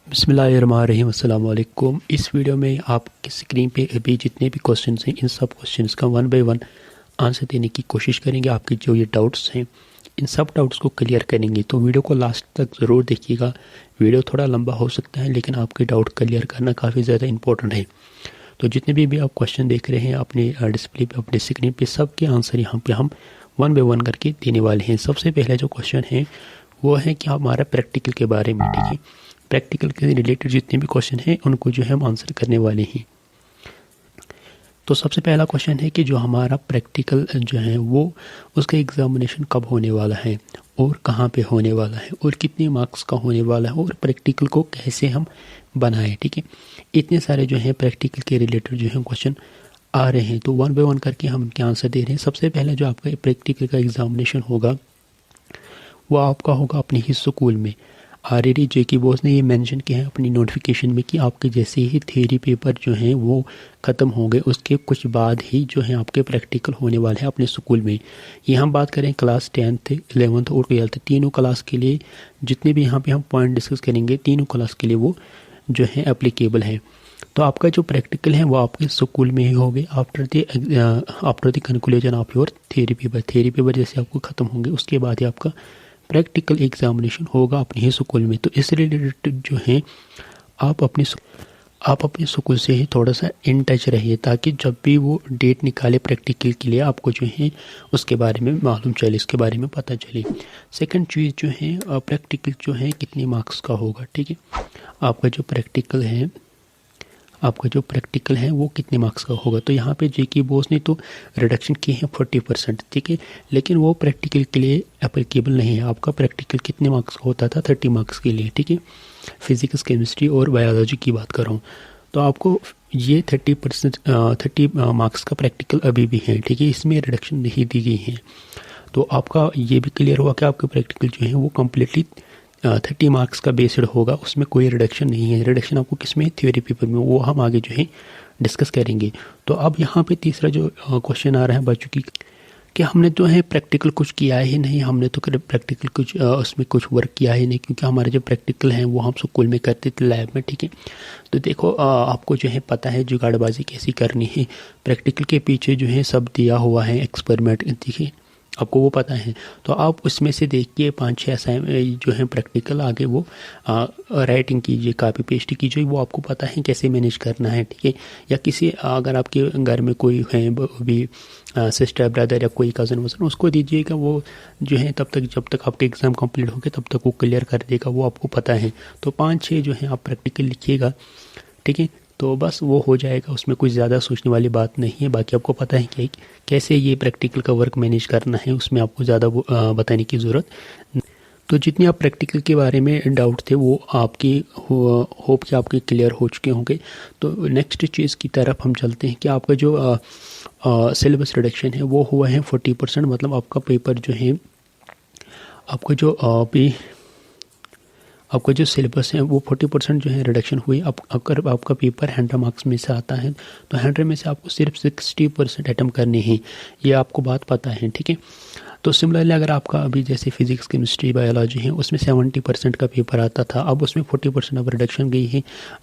बिस्मिल्लाहिर्रहमानिर्रहीम अस्सलाम वालेकुम। इस वीडियो में आपकी स्क्रीन पे अभी जितने भी क्वेश्चंस हैं इन सब क्वेश्चंस का वन बाय वन आंसर देने की कोशिश करेंगे। आपके जो ये डाउट्स हैं इन सब डाउट्स को क्लियर करेंगे, तो वीडियो को लास्ट तक ज़रूर देखिएगा। वीडियो थोड़ा लंबा हो सकता है लेकिन आपके डाउट क्लियर करना काफ़ी ज़्यादा इंपॉर्टेंट है। तो जितने भी आप क्वेश्चन देख रहे हैं अपने डिस्प्ले पे, अपने स्क्रीन पे, सबके आंसर यहाँ पे हम वन बाय वन करके देने वाले हैं। सबसे पहले जो क्वेश्चन है वो है कि हमारा प्रैक्टिकल के बारे में, ठीक है। प्रैक्टिकल के रिलेटेड जितने भी क्वेश्चन हैं उनको जो है हम आंसर करने वाले हैं। तो सबसे पहला क्वेश्चन है कि जो हमारा प्रैक्टिकल जो है वो उसका एग्जामिनेशन कब होने वाला है और कहाँ पे होने वाला है और कितने मार्क्स का होने वाला है और प्रैक्टिकल को कैसे हम बनाएं, ठीक है। इतने सारे जो है प्रैक्टिकल के रिलेटेड जो है क्वेश्चन आ रहे हैं, तो वन बाय वन करके हम उनके आंसर दे रहे हैं। सबसे पहले जो आपका प्रैक्टिकल का एग्जामिनेशन होगा वो आपका होगा अपने ही स्कूल में। ऑलरेडी जेकी बॉस ने ये मेंशन किया है अपनी नोटिफिकेशन में कि आपके जैसे ही थ्योरी पेपर जो हैं वो ख़त्म हो गए उसके कुछ बाद ही जो है आपके प्रैक्टिकल होने वाले हैं अपने स्कूल में। ये हम बात करें क्लास 10th 11th और 12th तीनों क्लास के लिए, जितने भी यहाँ पे हम पॉइंट डिस्कस करेंगे तीनों क्लास के लिए वो जो है एप्लीकेबल है। तो आपका जो प्रैक्टिकल है वो आपके स्कूल में ही होंगे after the conclusion of your theory paper. Theory paper जैसे आपको ख़त्म होंगे उसके बाद ही आपका प्रैक्टिकल एग्जामिनेशन होगा अपने ही स्कूल में। तो इस रिलेटेड जो है आप अपने स्कूल से ही थोड़ा सा इन टच रहिए ताकि जब भी वो डेट निकाले प्रैक्टिकल के लिए आपको जो है उसके बारे में मालूम चले, इसके बारे में पता चले। सेकंड चीज़ जो है प्रैक्टिकल जो है कितने मार्क्स का होगा, ठीक है। आपका जो प्रैक्टिकल है वो कितने मार्क्स का होगा। तो यहाँ पे जेकी बॉस ने तो रिडक्शन की है 40%, ठीक है, लेकिन वो प्रैक्टिकल के लिए एप्लीकेबल नहीं है। आपका प्रैक्टिकल कितने मार्क्स का होता था 30 मार्क्स के लिए, ठीक है। फिजिक्स, केमिस्ट्री और बायोलॉजी की बात कर रहा हूँ। तो आपको ये 30 मार्क्स का प्रैक्टिकल अभी भी है, ठीक है, इसमें रिडक्शन नहीं दी गई है। तो आपका ये भी क्लियर हुआ कि आपका प्रैक्टिकल जो है वो कम्प्लीटली 30 मार्क्स का बेस्ड होगा, उसमें कोई रिडक्शन नहीं है। रिडक्शन आपको किसमें, थ्योरी पेपर में, वो हम आगे जो है डिस्कस करेंगे। तो अब यहाँ पे तीसरा जो क्वेश्चन आ रहा है बच्चों की कि हमने जो है प्रैक्टिकल कुछ किया ही नहीं, हमने तो प्रैक्टिकल कुछ उसमें कुछ वर्क किया ही नहीं, क्योंकि हमारे जो प्रैक्टिकल हैं वो हम स्कूल में करते थे लैब में, ठीक है। तो देखो आपको जो है पता है जुगाड़बाजी कैसी करनी है, प्रैक्टिकल के पीछे जो है सब दिया हुआ है एक्सपेरिमेंट, ठीक है, आपको वो पता है। तो आप उसमें से देखिए 5-6 असाइनमेंट जो है प्रैक्टिकल, आगे वो राइटिंग कीजिए, कॉपी पेस्ट कीजिए, वो आपको पता है कैसे मैनेज करना है, ठीक है। या किसी अगर आपके घर में कोई है भी सिस्टर ब्रदर या कोई कज़न वज़न, उसको दीजिएगा, वो जो है तब तक जब तक आपके एग्ज़ाम कंप्लीट होंगे तब तक वो क्लियर कर देगा, वो आपको पता है। तो 5-6 जो है आप प्रैक्टिकल लिखिएगा, ठीक है, तो बस वो हो जाएगा, उसमें कुछ ज़्यादा सोचने वाली बात नहीं है। बाकी आपको पता है कि कैसे ये प्रैक्टिकल का वर्क मैनेज करना है, उसमें आपको ज़्यादा बताने की ज़रूरत। तो जितने आप प्रैक्टिकल के बारे में डाउट थे वो आपकी होप कि आपके क्लियर हो चुके होंगे। तो नेक्स्ट चीज़ की तरफ हम चलते हैं कि आपका जो सिलेबस रिडक्शन है वो हुआ है 40%, मतलब आपका पेपर जो है आपका जो सिलेबस है वो 40% जो है रिडक्शन हुई। अगर आपका पेपर 100 मार्क्स में से आता है तो 100 में से आपको सिर्फ 60% अटेम्प्ट करने हैं, ये आपको बात पता है, ठीक है। तो सिमिलरली अगर आपका अभी जैसे फिजिक्स, केमिस्ट्री, बायोलॉजी है उसमें 70% का पेपर आता था, अब उसमें 40% अब रिडक्शन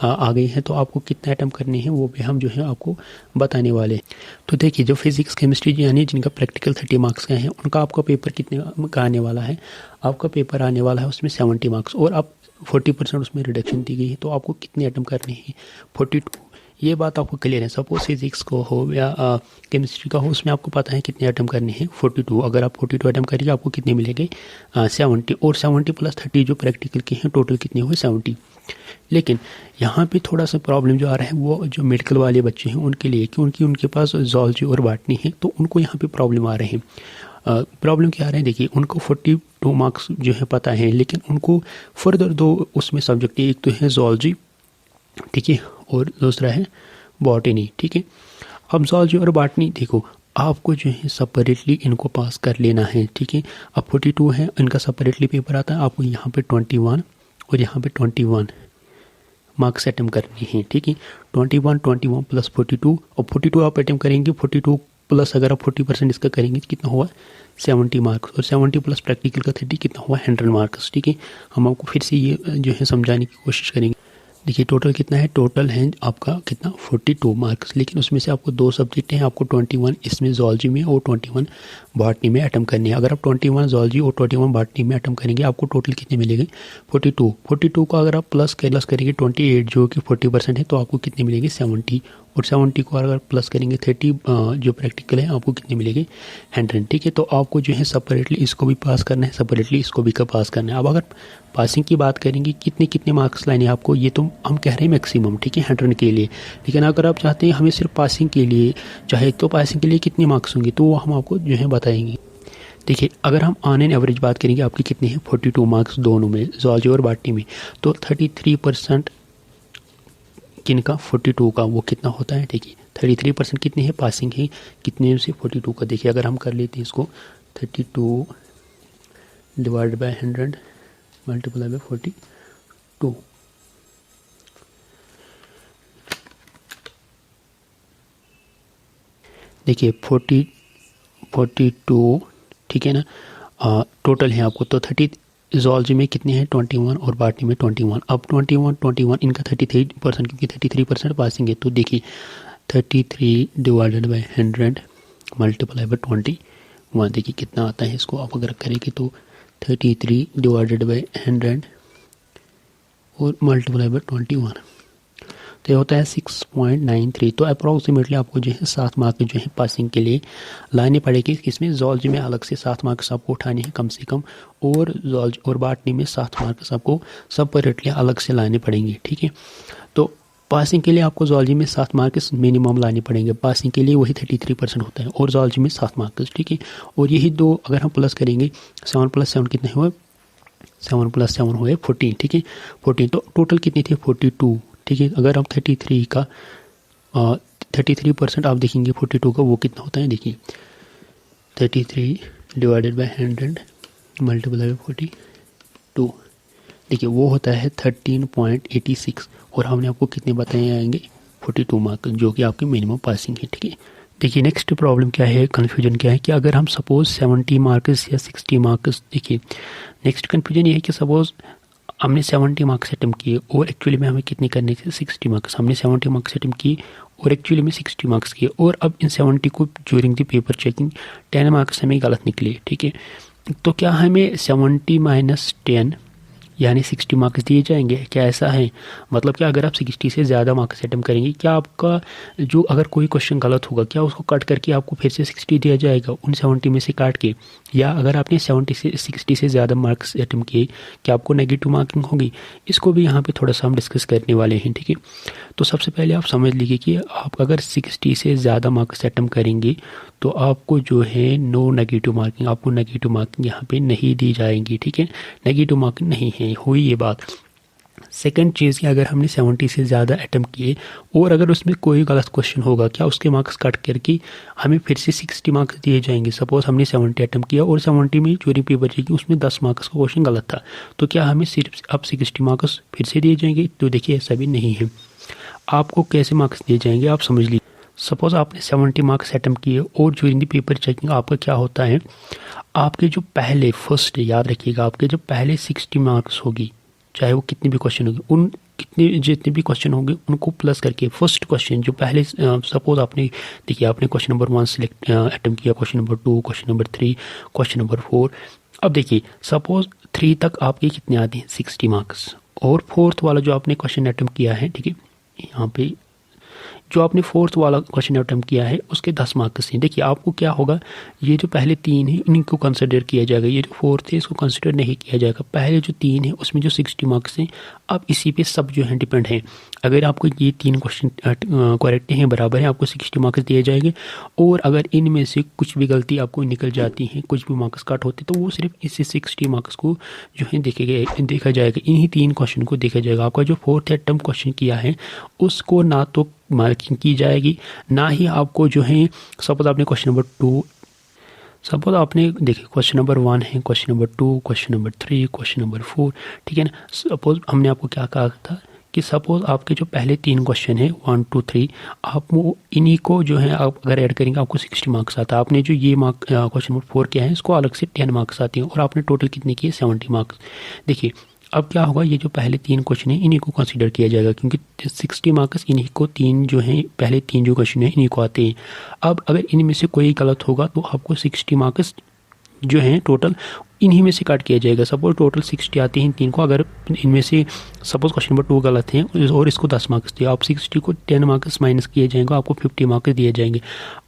आ गई है, तो आपको कितने अटेम्प्ट करने हैं वो भी हम जो है आपको बताने वाले हैं। तो देखिए जो फिजिक्स, केमिस्ट्री यानी जिनका प्रैक्टिकल 30 मार्क्स का है उनका आपका पेपर कितने का आने वाला है, आपका पेपर आने वाला है उसमें 70 मार्क्स, और अब 40% उसमें रिडक्शन दी गई है, तो आपको कितने अटेम्प्ट करने हैं 42। ये बात आपको क्लियर है। सपोज फिजिक्स को हो या केमिस्ट्री का हो, उसमें आपको पता है कितने अटेम्प्ट करने हैं 42। अगर आप 42 अटेम्प्ट करिए आपको कितने मिलेंगे 70, और 70 + 30 जो प्रैक्टिकल के हैं टोटल कितने हुए 70। लेकिन यहाँ पे थोड़ा सा प्रॉब्लम जो आ रहा है वो जो मेडिकल वाले बच्चे हैं उनके लिए, क्योंकि उनके पास जूलॉजी और बॉटनी है, तो उनको यहाँ पे प्रॉब्लम आ रहे हैं। प्रॉब्लम क्या आ रहे हैं, देखिए उनको 42 मार्क्स जो है पता है, लेकिन उनको फर्दर 2 उसमें सब्जेक्ट, एक तो है जूलॉजी, ठीक है, और दूसरा है बॉटनी, ठीक है। अब जूलॉजी और बॉटनी देखो आपको जो है सेपरेटली इनको पास कर लेना है, ठीक है। अब 42 है, इनका सेपरेटली पेपर आता है, आपको यहाँ पे 21 और यहाँ पे 21 मार्क्स अटेम्प्ट करने हैं, ठीक है। 21 + 42, और 42 आप अटेम्प्ट करेंगे, 42 प्लस अगर आप 40% इसका करेंगे तो कितना हुआ 70 मार्क्स, और 70 प्लस प्रैक्टिकल का 30 कितना हुआ 100 मार्क्स, ठीक है। हम आपको फिर से ये जो है समझाने की कोशिश करेंगे। देखिए टोटल कितना है, टोटल है आपका कितना 42 मार्क्स, लेकिन उसमें से आपको 2 सब्जेक्ट हैं, आपको 21 इसमें जूलॉजी में और 21 बॉटनी में अटेम्प्ट करनी है। अगर आप 21 जूलॉजी और 21 बॉटनी में अटेम्प्ट करेंगे आपको टोटल कितने मिलेंगे 42 को अगर आप प्लस करेंगे 28 जो कि 40% है तो आपको कितने मिलेंगे 70, और 70 को अगर प्लस करेंगे 30 जो प्रैक्टिकल है आपको कितने मिलेंगे 100। ठीक है, तो आपको जो है सेपरेटली इसको भी पास करना है, सेपरेटली इसको भी पास करना है। अब अगर पासिंग की बात करेंगे कितने मार्क्स लाने हैं आपको, ये तो हम कह रहे हैं मैक्सिमम, ठीक है 100 के लिए, लेकिन अगर आप चाहते हैं हमें सिर्फ पासिंग के लिए चाहे तो पासिंग के लिए कितने मार्क्स होंगे तो वो हम आपको जो है बताएंगे। देखिए अगर हम ऑन एन एवरेज बात करेंगे आपके कितने हैं 42 मार्क्स दोनों में, जूलॉजी और बॉटनी में, तो 33% किनका 42 का वो कितना होता है। देखिए 33% कितने हैं पासिंग है, कितने से 42 का। देखिए अगर हम कर लेते हैं इसको 32 डिवाइडेड बाय 100 मल्टीप्लाई बाय 42, देखिए 42 ठीक है ना, टोटल है आपको तो 30 जूलॉजी में कितने हैं 21 और बॉटनी में 21। अब 21 इनका 33% क्योंकि 33% पासिंग है, तो देखिए 33 डिवाइडेड बाय 100 मल्टीप्लाई बाय 21, देखिए कितना आता है। इसको आप अगर करेंगे तो 33 डिवाइडेड बाय 100 और मल्टीप्लाई बाय 21 तो ये होता है 6.93। तो अप्रॉक्सीमेटली आपको जो है 7 मार्क्स जो है पासिंग के लिए लाने पड़ेगी। इसमें जूलॉजी में अलग से 7 मार्क्स आपको उठाने हैं कम से कम, और जूलॉजी और बॉटनी में 7 मार्क्स आपको सेपरेटली अलग से लाने पड़ेंगे। ठीक है, तो पासिंग के लिए आपको जूलॉजी में 7 मार्क्स मिनिमम लाने पड़ेंगे, पासिंग के लिए वही 33% होता है, और जूलॉजी में 7 मार्क्स। ठीक है, और यही दो अगर हम प्लस करेंगे 7 + 7 कितने हुए 7 + 7 हुए 14। ठीक है 14, तो टोटल कितनी थी 42। ठीक है, अगर हम 33 का 33% आप देखेंगे 42 का वो कितना होता है। देखिए 33 डिवाइडेड बाय 100 मल्टीप्लाई बाय 42, देखिए वो होता है 13.86, और हमने आपको कितने बताए आएंगे 42 मार्क्स जो कि आपके मिनिमम पासिंग है। ठीक है, देखिए नेक्स्ट प्रॉब्लम क्या है, कन्फ्यूजन क्या है कि अगर हम सपोज 70 मार्क्स या 60 मार्क्स, देखिए नेक्स्ट कन्फ्यूजन ये है कि सपोज हमने 70 मार्क्स अटेम्प्ट किए और एक्चुअली में हमें कितने करने थे 60 मार्क्स, हमने 70 मार्क्स अटेम्प्ट किए और एक्चुअली में 60 मार्क्स किए, और अब इन 70 को during the paper checking 10 marks हमें गलत निकले। ठीक है, तो क्या हमें 70 - 10 यानी 60 मार्क्स दिए जाएंगे, क्या ऐसा है? मतलब कि अगर आप 60 से ज़्यादा मार्क्स अटेम्प्ट करेंगे क्या आपका जो अगर कोई क्वेश्चन गलत होगा क्या उसको कट करके आपको फिर से 60 दिया जाएगा उन 70 में से काट के, या अगर आपने 70 से 60 से ज़्यादा मार्क्स अटेम्प्ट किए क्या आपको नेगेटिव मार्किंग होगी? इसको भी यहाँ पे थोड़ा सा हम डिस्कस करने वाले हैं। ठीक है, तो सबसे पहले आप समझ लीजिए कि आप अगर 60 से ज़्यादा मार्क्स अटेम्प्ट करेंगे तो आपको जो है नो नेगेटिव मार्किंग, आपको नेगेटिव मार्किंग यहाँ पे नहीं दी जाएंगी। ठीक है, नेगेटिव मार्किंग नहीं है, हुई ये बात। सेकंड चीज़ कि अगर हमने 70 से ज़्यादा अटेम्प्ट किए और अगर उसमें कोई गलत क्वेश्चन होगा क्या उसके मार्क्स कट करके हमें फिर से 60 मार्क्स दिए जाएंगे? सपोज हमने 70 अटेम्प्ट किया और 70 में ड्यूरिंग पेपर चेकिंग उसमें 10 मार्क्स का क्वेश्चन गलत था, तो क्या हमें सिर्फ अब 60 मार्क्स फिर से दिए जाएंगे? तो देखिए ऐसा भी नहीं है। आपको कैसे मार्क्स दिए जाएंगे आप समझ लीजिए। सपोज आपने 70 मार्क्स अटेम्प्ट किए और ड्यूरिंग द पेपर चेकिंग आपका क्या होता है, आपके जो पहले फर्स्ट, याद रखिएगा, आपके जो पहले 60 मार्क्स होगी चाहे वो कितने भी क्वेश्चन होंगे, उन जितने भी क्वेश्चन होंगे उनको प्लस करके फर्स्ट क्वेश्चन जो पहले सपोज आपने देखिए आपने क्वेश्चन नंबर 1 सिलेक्ट अटेम्प्ट किया, question number 2, question number 3, question number 4। अब देखिए सपोज 3 तक आपके कितने आते हैं 60 मार्क्स, और फोर्थ वाला जो आपने क्वेश्चन अटेम्प्ट किया है, ठीक है यहाँ पे जो आपने फोर्थ वाला क्वेश्चन अटेम्प्ट किया है उसके 10 मार्क्स हैं। देखिए आपको क्या होगा, ये जो पहले 3 हैं इनको कंसिडर किया जाएगा, ये जो फोर्थ है इसको कंसिडर नहीं किया जाएगा। पहले जो 3 है उसमें जो 60 मार्क्स हैं अब इसी पे सब जो है डिपेंड है। अगर आपको ये 3 क्वेश्चन करेक्ट हैं, बराबर है, आपको 60 मार्क्स दिए जाएंगे, और अगर इनमें से कुछ भी गलती आपको निकल जाती है, कुछ भी मार्क्स कट होते तो वो सिर्फ इसी 60 मार्क्स को जो है देखा जाएगा, इन्हीं 3 क्वेश्चन को देखा जाएगा। आपका जो फोर्थ अटेम्प्ट क्वेश्चन किया है उसको ना तो मार्किंग की जाएगी, ना ही आपको जो है सपोज आपने क्वेश्चन नंबर 2, सपोज आपने देखिए क्वेश्चन नंबर 1 है, question number 2, question number 3, question number 4, ठीक है ना। सपोज हमने आपको क्या कहा था कि सपोज आपके जो पहले 3 क्वेश्चन है 1, 2, 3, आप वो इन्हीं को जो है आप अगर ऐड करेंगे आपको 60 मार्क्स आता है। आपने जो ये क्वेश्चन नंबर 4 किया है इसको अलग से 10 मार्क्स आते हैं, और आपने टोटल कितने किए 70 मार्क्स। देखिए अब क्या होगा, ये जो पहले 3 क्वेश्चन है इन्हीं को कंसीडर किया जाएगा, क्योंकि 60 मार्क्स इन्हीं को 3 जो हैं पहले 3 जो क्वेश्चन है इन्हीं को आते हैं। अब अगर इनमें से कोई गलत होगा तो आपको 60 मार्क्स जो हैं टोटल इन्हीं में से काट किया जाएगा। सपोज टोटल 60 आते हैं 3 को, अगर इनमें से सपोज क्वेश्चन नंबर 2 गलत हैं और इसको 10 मार्क्स दिए, आप 60 को 10 मार्क्स माइनस किए जाएंगे, आपको 50 मार्क्स दिए जाएंगे।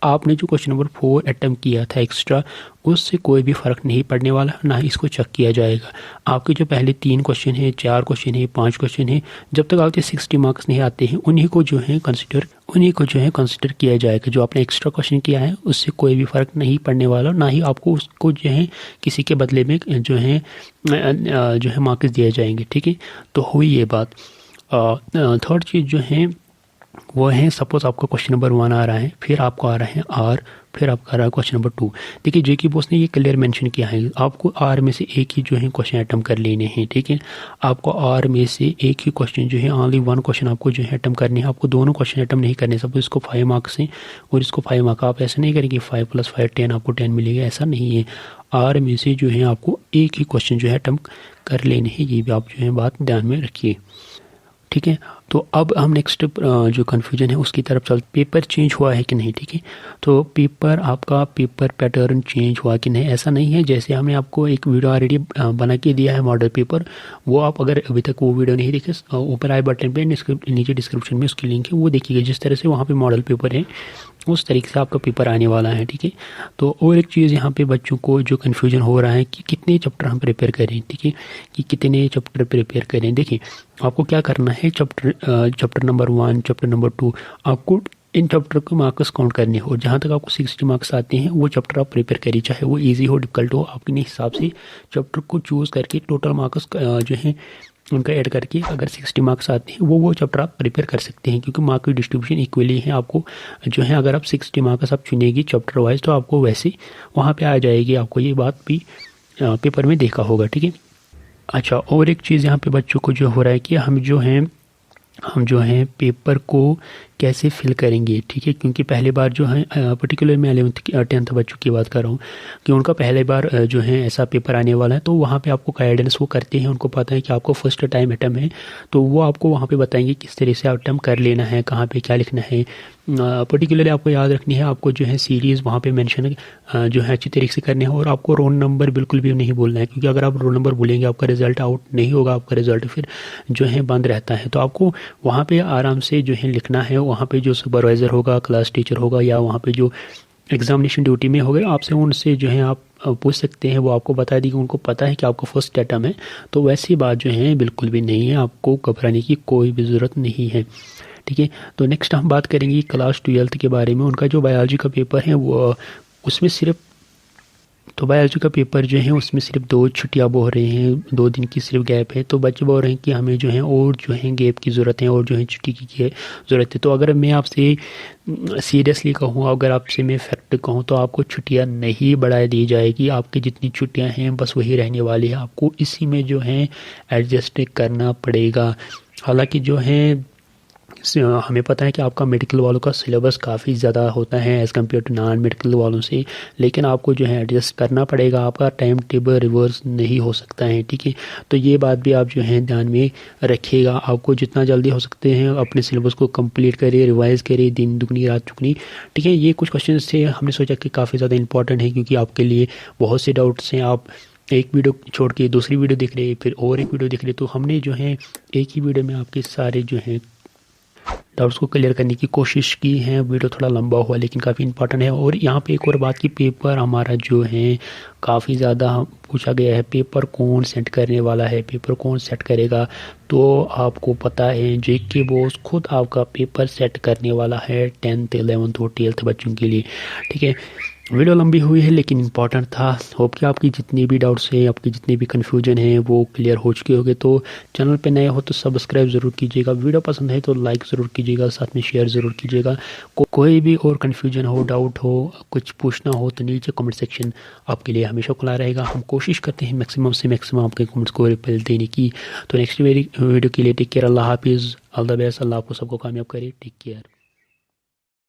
आपने जो क्वेश्चन नंबर 4 अटैम्प्ट किया था एक्स्ट्रा, उससे कोई भी फ़र्क नहीं पड़ने वाला, ना ही इसको चेक किया जाएगा। आपके जो पहले 3 क्वेश्चन है, 4 क्वेश्चन है, 5 क्वेश्चन है, जब तक आपके 60 मार्क्स नहीं आते हैं उन्हीं को जो है कंसिडर किया जाएगा। जो आपने एक्स्ट्रा क्वेश्चन किया है उससे कोई भी फ़र्क नहीं पड़ने वाला, ना ही आपको उसको जो है किसी के बदले में जो है मार्क्स दिए जाएंगे। ठीक है, तो हुई ये बात। थर्ड चीज़ जो है वो है, सपोज आपका क्वेश्चन नंबर 1 आ रहा है, फिर आपको आ रहा है आर, फिर आपका आ रहा है क्वेश्चन नंबर 2। देखिए जेकी बॉस ने ये क्लियर मेंशन किया है, आपको आर में से एक ही जो है क्वेश्चन अटैम्प्ट कर लेने हैं। ठीक है, आपको आर में से एक ही क्वेश्चन जो है, ओनली 1 क्वेश्चन आपको जो है अटैम्प्ट करने हैं। आपको दोनों क्वेश्चन अटैम्प्ट नहीं करने। सपोज इसको 5 मार्क्स हैं और इसको 5 मार्क्स, आप ऐसा नहीं करेंगे 5 + 5 10 आपको 10 मिलेगा, ऐसा नहीं है। आर में से जो है आपको एक ही क्वेश्चन जो है अटैम्प्ट कर लेने हैं, ये भी आप जो है बात ध्यान में रखिए। ठीक है, तो अब हम नेक्स्ट जो कन्फ्यूजन है उसकी तरफ चलते। पेपर चेंज हुआ है कि नहीं। ठीक है, तो आपका पेपर पैटर्न चेंज हुआ कि नहीं, ऐसा नहीं है। जैसे हमने आपको एक वीडियो ऑलरेडी बना के दिया है मॉडल पेपर, वो आप अगर अभी तक वो वीडियो नहीं देखे, ऊपर आई बटन पे नीचे डिस्क्रिप्शन में उसकी लिंक है, वो देखिएगा। जिस तरह से वहाँ पे मॉडल पेपर है उस तरीके से आपका पेपर आने वाला है। ठीक है, तो और एक चीज़ यहाँ पे बच्चों को जो कन्फ्यूजन हो रहा है कि कितने चैप्टर हम प्रिपेयर करें। ठीक है, कि कितने चैप्टर प्रिपेयर करें। देखिए आपको क्या करना है, चैप्टर नंबर 1, चैप्टर नंबर 2, आपको इन चैप्टर को मार्क्स काउंट करने हो। जहाँ तक आपको 60 मार्क्स आते हैं वो चैप्टर आप प्रिपेयर करिए, चाहे वो इजी हो डिफिकल्ट हो, अपने हिसाब से चैप्टर को चूज़ करके टोटल मार्क्स जो है उनका ऐड करके अगर 60 मार्क्स आते हैं वो चैप्टर आप प्रिपेयर कर सकते हैं, क्योंकि मार्क की डिस्ट्रीब्यूशन इक्वली है। आपको जो है अगर आप 60 मार्क्स आप चुनेगी चैप्टर वाइज तो आपको वैसे वहाँ पे आ जाएगी। आपको ये बात भी पेपर में देखा होगा। ठीक है, अच्छा और एक चीज़ यहाँ पे बच्चों को जो हो रहा है कि हम जो हैं पेपर को कैसे फिल करेंगे। ठीक है, क्योंकि पहली बार जो है पर्टिकुलर मैं 11th 10th बच्चों की बात कर रहा हूँ कि उनका पहले बार जो है ऐसा पेपर आने वाला है, तो वहाँ पे आपको गाइडेंस वो करते हैं। उनको पता है कि आपको फर्स्ट टाइम अटैम्प्ट है, तो वो आपको वहाँ पे बताएंगे किस तरह से अटैम्प्ट कर लेना है, कहाँ पे क्या लिखना है। पर्टिकुलरली आपको याद रखनी है, आपको जो है सीरीज़ वहाँ पे मेंशन जो है अच्छी तरीके से करने हैं, और आपको रोल नंबर बिल्कुल भी नहीं बोलना है, क्योंकि अगर आप रोल नंबर बोलेंगे आपका रिजल्ट आउट नहीं होगा, आपका रिजल्ट फिर जो है बंद रहता है। तो आपको वहाँ पे आराम से जो है लिखना है। वहाँ पे जो सुपरवाइज़र होगा, क्लास टीचर होगा, या वहाँ पे जो एग्जामिनेशन ड्यूटी में होगा, आपसे उनसे जो है आप पूछ सकते हैं, वो आपको बता देगी। उनको पता है कि आपका फर्स्ट अटैम्प्ट है, तो वैसी बात जो है बिल्कुल भी नहीं है, आपको घबराने की कोई भी ज़रूरत नहीं है। ठीक है, तो नेक्स्ट हम बात करेंगे क्लास 12th के बारे में। उनका जो बायोलॉजी का पेपर है वो उसमें सिर्फ बायोलॉजी का पेपर जो है उसमें सिर्फ 2 छुट्टियाँ बोल रहे हैं, 2 दिन की सिर्फ गैप है। तो बच्चे बोल रहे हैं कि हमें जो है और जो है गैप की ज़रूरत है और जो है छुट्टी की ज़रूरत है। तो अगर मैं आपसे सीरियसली कहूँ, अगर आपसे मैं फैक्ट कहूँ, तो आपको छुट्टियाँ नहीं बढ़ा दी जाएगी। आपकी जितनी छुट्टियाँ हैं बस वही रहने वाली है। आपको इसी में जो है एडजस्ट करना पड़ेगा। हालांकि जो है हमें पता है कि आपका मेडिकल वालों का सिलेबस काफ़ी ज़्यादा होता है as compare to non medical वालों से, लेकिन आपको जो है एडजस्ट करना पड़ेगा। आपका टाइम टेबल रिवर्स नहीं हो सकता है। ठीक है, तो ये बात भी आप जो है ध्यान में रखिएगा। आपको जितना जल्दी हो सकते हैं अपने सिलेबस को कंप्लीट करिए, रिवाइज़ करिए, दिन दुगनी रात चुगनी। ठीक है, ये कुछ क्वेश्चन थे, हमने सोचा कि काफ़ी ज़्यादा इंपॉर्टेंट है, क्योंकि आपके लिए बहुत से डाउट्स हैं। आप एक वीडियो छोड़ के दूसरी वीडियो देख रहे, फिर और एक वीडियो देख रहे, तो हमने जो है एक ही वीडियो में आपके सारे जो हैं डाउट्स को क्लियर करने की कोशिश की है। वीडियो थोड़ा लंबा हुआ लेकिन काफ़ी इंपॉर्टेंट है। और यहाँ पे एक और बात की, पेपर हमारा जो है काफ़ी ज़्यादा पूछा गया है, पेपर कौन सेट करने वाला है, पेपर कौन सेट करेगा। तो आपको पता है जेके बॉस खुद आपका पेपर सेट करने वाला है 10th 11th और 12th बच्चों के लिए। ठीक है, वीडियो लंबी हुई है लेकिन इंपॉर्टेंट था। होप कि आपकी जितनी भी डाउट्स हैं, आपकी जितनी भी कन्फ्यूजन है वो क्लियर हो चुके होंगे। तो चैनल पे नए हो तो सब्सक्राइब ज़रूर कीजिएगा, वीडियो पसंद है तो लाइक ज़रूर कीजिएगा, साथ में शेयर ज़रूर कीजिएगा। कोई भी और कन्फ्यूजन हो, डाउट हो, कुछ पूछना हो तो नीचे कमेंट सेक्शन आपके लिए हमेशा खुला रहेगा। हम कोशिश करते हैं मैक्सिमम से मैक्सिमम आपके कमेंट्स को रिप्लाई देने की। तो नेक्स्ट वीडियो के लिए टेक केयर, अल्लाह हाफिज़, ऑल द बेस्ट। अल्लाह आपको सबको कामयाब करे, टेक केयर।